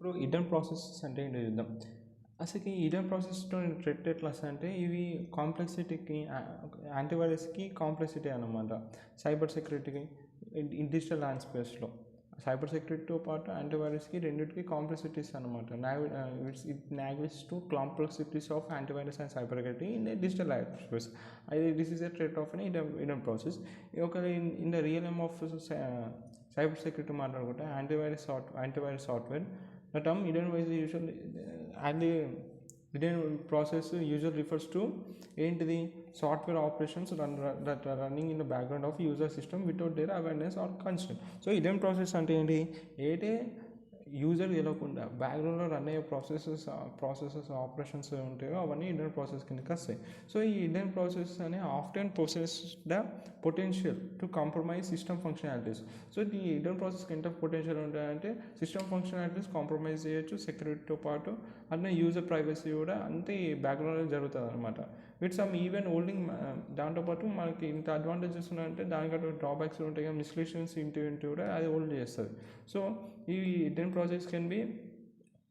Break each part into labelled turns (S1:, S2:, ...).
S1: ఇప్పుడు hidden processes అంటే ఏంటో చూద్దాం. అసలు ఈ హిడెన్ ప్రాసెస్తో థ్రెట్ ఎట్లా వస్తాయంటే ఇవి కాంప్లెక్సిటీకి యాంటీవైరస్కి కాంప్లెక్సిటీ అనమాట. సైబర్ సెక్యూరిటీకి డిజిటల్ ల్యాండ్స్పేస్లో సైబర్ సెక్యూరిటీతో పాటు యాంటీవైరస్కి రెండింటికి కాంప్లెక్సిటీస్ అనమాట. It navigates to complexities of antivirus and cyber security in the digital landscape. This is a threat of an hidden process. ఒక in the realm of cyber security మాట్లాడుకుంటే antivirus software. The term hidden process usually refers to ఏంటిది software operations that are running in the background of user system without their awareness are consent. So hidden process అంటే ఏంటి, user తెలియకుండా బ్యాక్గ్రౌండ్లో run అయ్యే processes operations ఉంటాయో అవన్నీ hidden process కిందకి వస్తాయి. సో ఈ హిడెన్ ప్రాసెస్ అనే often possess the potential to compromise system functionalities. So ఈ హిడెన్ ప్రాసెస్కి ఎంత పొటెన్షియల్ ఉంటాయంటే సిస్టమ్ ఫంక్షనాలిటీస్ కాంప్రమైజ్ చేయొచ్చు, సెక్యూరిటీతో పాటు అట్లనే యూజర్ ప్రైవసీ కూడా అంతే బ్యాక్గ్రౌండ్లో జరుగుతుంది అనమాట. With some even holding. దాంతోపాటు మనకి ఇంత అడ్వాంటేజెస్ ఉన్నాయంటే దానికంటే డ్రాబ్యాక్స్ ఉంటాయి, మిస్లేషన్స్ ఇంటి కూడా అది హోల్డ్ చేస్తుంది. సో ఈ hidden process can be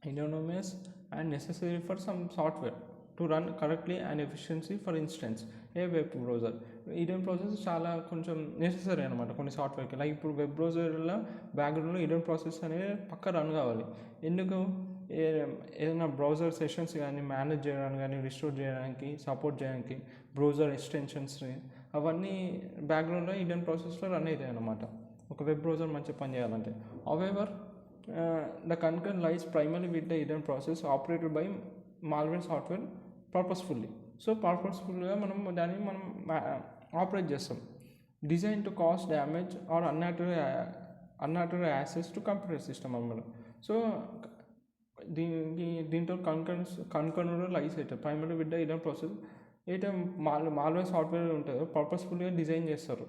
S1: autonomous and necessary for some software to run correctly and efficiency. For instance, A web browser hidden process చాలా కొంచెం నెసెసరీ అనమాట కొన్ని సాఫ్ట్వేర్కి. లైక్ ఇప్పుడు వెబ్ బ్రౌజర్లో బ్యాక్గ్రౌండ్లో హిడెన్ ప్రాసెస్ అనేది పక్క రన్ కావాలి. ఎందుకు, ఏదైనా బ్రౌజర్ సెషన్స్ కానీ మేనేజ్ చేయడానికి కానీ రిస్టోర్ చేయడానికి సపోర్ట్ చేయడానికి బ్రౌజర్ ఎక్స్టెన్షన్స్ని అవన్నీ బ్యాక్గ్రౌండ్లో హిడెన్ ప్రాసెస్లో రన్ అవుతాయి అన్నమాట ఒక వెబ్ బ్రౌజర్ మంచిగా పనిచేయాలంటే. However the concern lies primarily with the hidden process operated by malware software purposefully. So పర్పస్ఫుల్గా మనం ఆపరేట్ చేస్తాం. Design to cause damage or unnatural access to computer system అన్నమాట. సో దీంతో కన్కర్న్ లైస్ అవుతాయి primary with the hidden process. అయితే malware software ఉంటుందో పర్పస్ఫుల్గా design చేస్తారు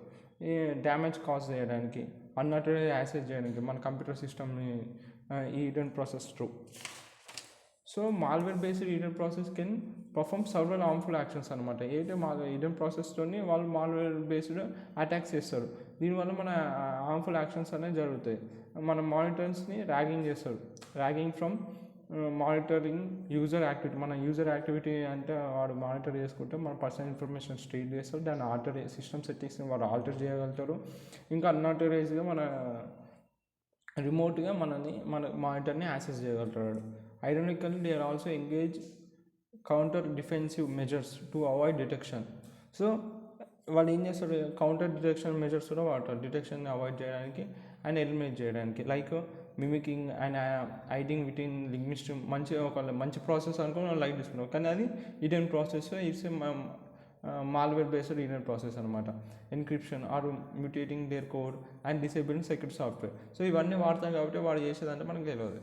S1: డ్యామేజ్ కాజ్ చేయడానికి, అన్యాచురల్ యాక్సెస్ చేయడానికి మన కంప్యూటర్ సిస్టమ్ని ఈ hidden process through. So malware based hidden process can perform several harmful actions అనమాట. హిడెన్ ప్రాసెస్తోని వాళ్ళు మాల్వేర్ బేస్డ్ అటాక్స్ చేస్తారు. దీనివల్ల మన హార్మ్ఫుల్ యాక్షన్స్ అనేవి జరుగుతాయి. మన మానిటర్స్ని ర్యాగింగ్ చేస్తారు. Ragging from monitoring user activity. మన యూజర్ యాక్టివిటీ అంటే వాడు మానిటర్ చేసుకుంటే మన పర్సనల్ ఇన్ఫర్మేషన్ స్టోర్ చేస్తారు. దాన్ని సిస్టమ్ సెట్టింగ్స్ని వాడు ఆల్టర్ చేయగలుగుతారు. ఇంకా అన్ఆథరైజ్డ్గా రిమోట్గా మన మానిటర్ని యాక్సెస్ చేయగలుగుతాడు. Ironically they are also engage counter defensive measures to avoid detection. So వాళ్ళు ఏం చేస్తారు, కౌంటర్ డిటెక్షన్ మెజర్స్ కూడా వాడతారు డిటెక్షన్ని అవాయిడ్ చేయడానికి అండ్ ఎలిమినేట్ చేయడానికి. Like mimicking and hiding within linguist. మంచి ప్రాసెస్ అనుకుని లైట్ తీసుకున్నాం, కానీ అది hidden process. It's malware based hidden process అనమాట. Encryption or mutating their code and disabling security software. So ఇవన్నీ వాడతాం కాబట్టి వాడు చేసేదంటే మనకు తెలియదు.